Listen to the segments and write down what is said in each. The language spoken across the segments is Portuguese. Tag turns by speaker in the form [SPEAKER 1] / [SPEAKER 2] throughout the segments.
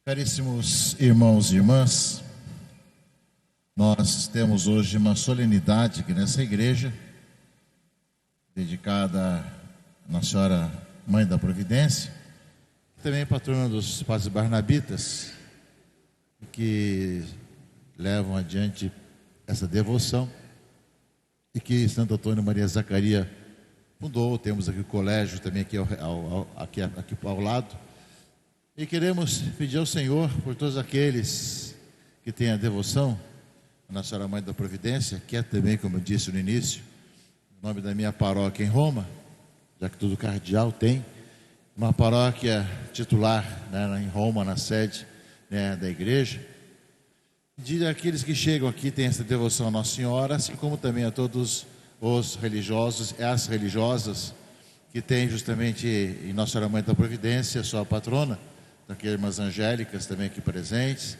[SPEAKER 1] Caríssimos irmãos e irmãs, nós temos hoje uma solenidade aqui nessa igreja, dedicada a Nossa Senhora Mãe da Providência, que também é patrona dos padres barnabitas, que levam adiante essa devoção, e que Santo Antônio Maria Zacaria fundou. Temos aqui o colégio também aqui ao lado. E queremos pedir ao Senhor por todos aqueles que têm a devoção a Nossa Senhora Mãe da Providência, que é também, como eu disse no início, o nome da minha paróquia em Roma, já que todo cardeal tem uma paróquia titular, né, em Roma, na sede, né, da igreja. De aqueles que chegam aqui têm essa devoção a Nossa Senhora, assim como também a todos os religiosos e as religiosas que têm justamente em Nossa Senhora Mãe da Providência, sua patrona, aqui irmãs angélicas também aqui presentes,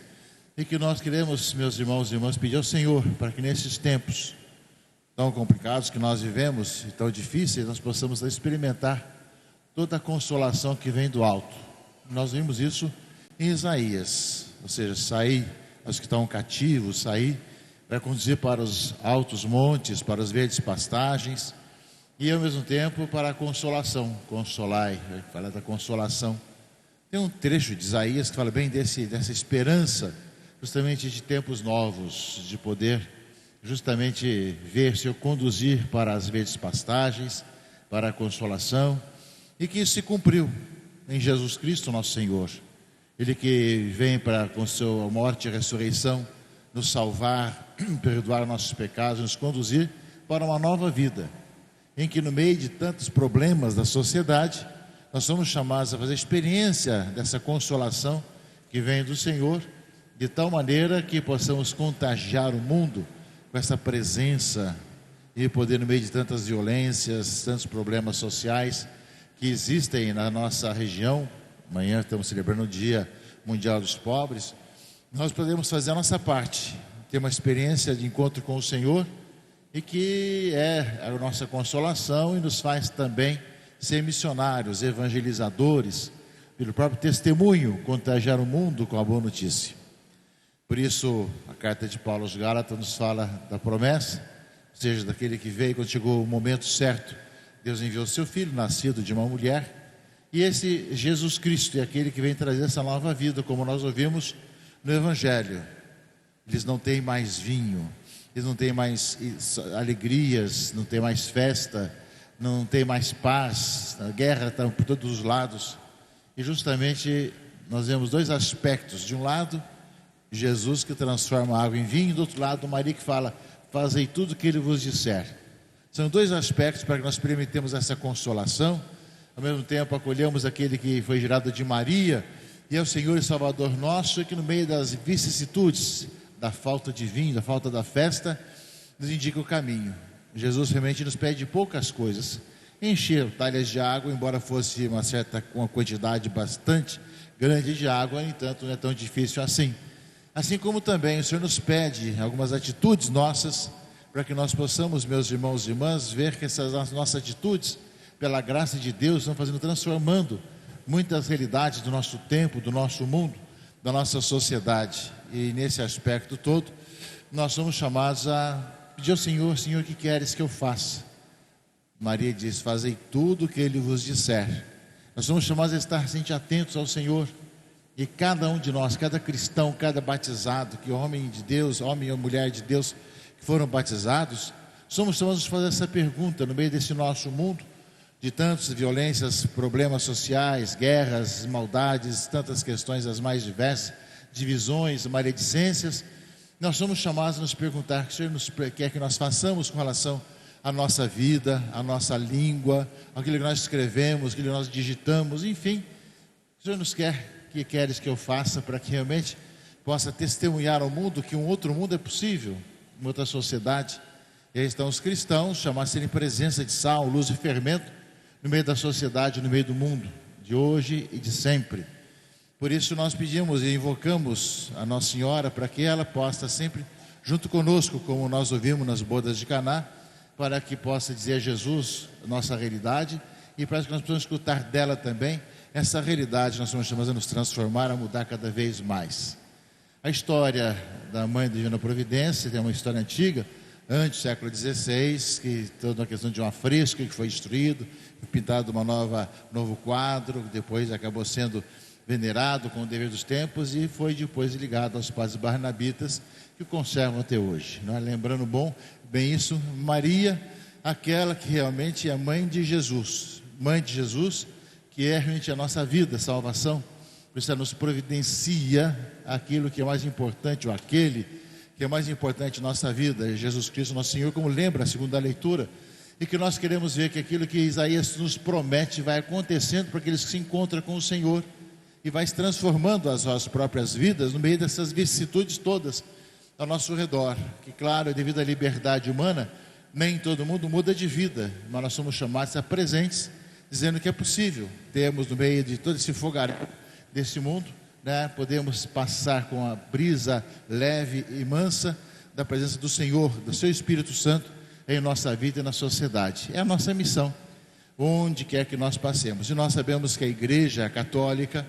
[SPEAKER 1] e que nós queremos, meus irmãos e irmãs, pedir ao Senhor para que nesses tempos tão complicados que nós vivemos e tão difíceis, nós possamos experimentar toda a consolação que vem do alto. Nós vimos isso em Isaías, ou seja, sair os que estão cativos, sair para conduzir para os altos montes, para as verdes pastagens, e ao mesmo tempo para a consolação. Consolai, fala da consolação. Tem um trecho de Isaías que fala bem dessa esperança, justamente de tempos novos, de poder justamente ver se eu conduzir para as verdes pastagens, para a consolação, e que isso se cumpriu em Jesus Cristo, nosso Senhor. Ele que vem para, com sua morte e ressurreição, nos salvar, perdoar nossos pecados, nos conduzir para uma nova vida, em que no meio de tantos problemas da sociedade, nós somos chamados a fazer experiência dessa consolação que vem do Senhor, de tal maneira que possamos contagiar o mundo com essa presença e poder, no meio de tantas violências, tantos problemas sociais que existem na nossa região. Amanhã estamos celebrando o Dia Mundial dos Pobres. Nós podemos fazer a nossa parte, ter uma experiência de encontro com o Senhor, e que é a nossa consolação e nos faz também ser missionários, evangelizadores, pelo próprio testemunho, contagiar o mundo com a boa notícia. Por isso, a carta de Paulo aos Gálatas nos fala da promessa, ou seja, daquele que veio quando chegou o momento certo. Deus enviou seu Filho, nascido de uma mulher, e esse Jesus Cristo é aquele que vem trazer essa nova vida, como nós ouvimos no Evangelho. Eles não têm mais vinho, eles não têm mais alegrias, não têm mais festa, não tem mais paz, a guerra está por todos os lados. E justamente nós vemos dois aspectos: de um lado, Jesus que transforma a água em vinho, do outro lado, Maria que fala: fazei tudo o que ele vos disser. São dois aspectos para que nós experimentemos essa consolação. Ao mesmo tempo acolhemos aquele que foi gerado de Maria e é o Senhor e Salvador nosso, e que no meio das vicissitudes, da falta de vinho, da falta da festa, nos indica o caminho. Jesus realmente nos pede poucas coisas: encher talhas de água, embora fosse uma quantidade bastante grande de água, no entanto não é tão difícil assim. Assim como também o Senhor nos pede algumas atitudes nossas, para que nós possamos, meus irmãos e irmãs, ver que essas nossas atitudes, pela graça de Deus, estão transformando muitas realidades do nosso tempo, do nosso mundo, da nossa sociedade. E nesse aspecto todo, nós somos chamados a pedir ao Senhor: Senhor, o que queres que eu faça? Maria diz: fazei tudo o que ele vos disser. Nós somos chamados a estar sempre atentos ao Senhor. E cada um de nós, cada cristão, cada batizado, que homem de Deus, homem ou mulher de Deus, que foram batizados, somos chamados a fazer essa pergunta no meio desse nosso mundo de tantas violências, problemas sociais, guerras, maldades, tantas questões as mais diversas, divisões, maledicências. Nós somos chamados a nos perguntar o que o Senhor quer que nós façamos com relação à nossa vida, à nossa língua, aquilo que nós escrevemos, aquilo que nós digitamos, enfim. O Senhor nos que queres que eu faça para que realmente possa testemunhar ao mundo que um outro mundo é possível, uma outra sociedade. E aí estão os cristãos, chamados a serem presença de sal, luz e fermento no meio da sociedade, no meio do mundo, de hoje e de sempre. Por isso nós pedimos e invocamos a Nossa Senhora para que ela possa sempre junto conosco, como nós ouvimos nas bodas de Caná, para que possa dizer a Jesus a nossa realidade, e para que nós possamos escutar dela também essa realidade nós estamos chamando a nos transformar, a mudar cada vez mais. A história da Mãe da Divina Providência tem uma história antiga, antes do século XVI, que toda uma questão de um afresco que foi destruído, foi pintado novo quadro, depois acabou sendo venerado com o dever dos tempos e foi depois ligado aos padres barnabitas, que o conservam até hoje. Não é? Lembrando bem isso, Maria, aquela que realmente é a mãe de Jesus, que é realmente a nossa vida, a salvação. Por isso ela nos providencia aquilo que é mais importante, ou aquele que é mais importante em nossa vida, Jesus Cristo, nosso Senhor, como lembra a segunda leitura, e que nós queremos ver que aquilo que Isaías nos promete vai acontecendo para aqueles que se encontram com o Senhor, e vai se transformando as nossas próprias vidas no meio dessas vicissitudes todas ao nosso redor, que claro, devido à liberdade humana, nem todo mundo muda de vida, mas nós somos chamados a presentes, dizendo que é possível, temos no meio de todo esse fogaréu desse mundo, né, podemos passar com a brisa leve e mansa da presença do Senhor, do seu Espírito Santo em nossa vida e na sociedade. É a nossa missão, onde quer que nós passemos. E nós sabemos que a Igreja Católica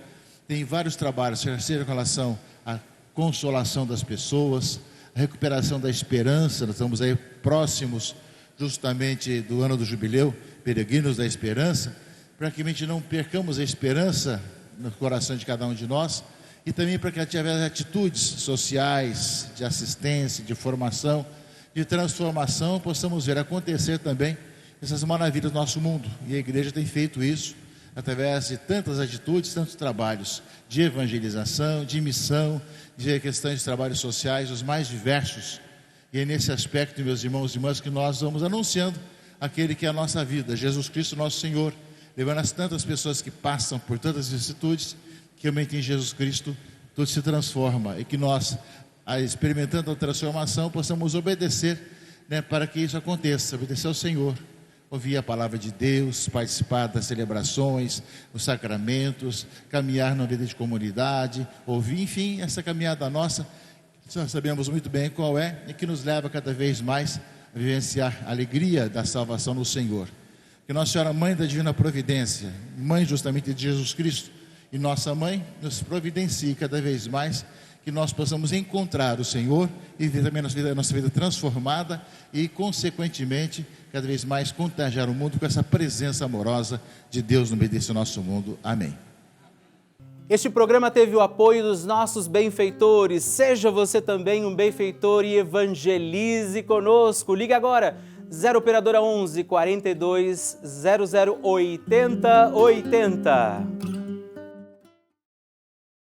[SPEAKER 1] tem vários trabalhos, seja com relação à consolação das pessoas, a recuperação da esperança. Nós estamos aí próximos justamente do ano do jubileu, peregrinos da esperança, para que a gente não percamos a esperança no coração de cada um de nós, e também para que através de atitudes sociais, de assistência, de formação, de transformação, possamos ver acontecer também essas maravilhas do nosso mundo. E a igreja tem feito isso através de tantas atitudes, tantos trabalhos de evangelização, de missão, de questões de trabalhos sociais, os mais diversos. E é nesse aspecto, meus irmãos e irmãs, que nós vamos anunciando aquele que é a nossa vida, Jesus Cristo, nosso Senhor, levando as tantas pessoas que passam por tantas vicissitudes, que realmente em Jesus Cristo tudo se transforma, e que nós, experimentando a transformação, possamos obedecer, né, para que isso aconteça, obedecer ao Senhor, ouvir a palavra de Deus, participar das celebrações, os sacramentos, caminhar na vida de comunidade, ouvir, enfim, essa caminhada nossa, nós sabemos muito bem qual é, e que nos leva cada vez mais a vivenciar a alegria da salvação no Senhor. Que Nossa Senhora, Mãe da Divina Providência, Mãe justamente de Jesus Cristo, e nossa Mãe, nos providencie cada vez mais, que nós possamos encontrar o Senhor e ver também a nossa vida transformada e, consequentemente, cada vez mais contagiar o mundo com essa presença amorosa de Deus no meio desse nosso mundo. Amém.
[SPEAKER 2] Este programa teve o apoio dos nossos benfeitores. Seja você também um benfeitor e evangelize conosco. Ligue agora, 0 Operadora 11 42 00 80 80.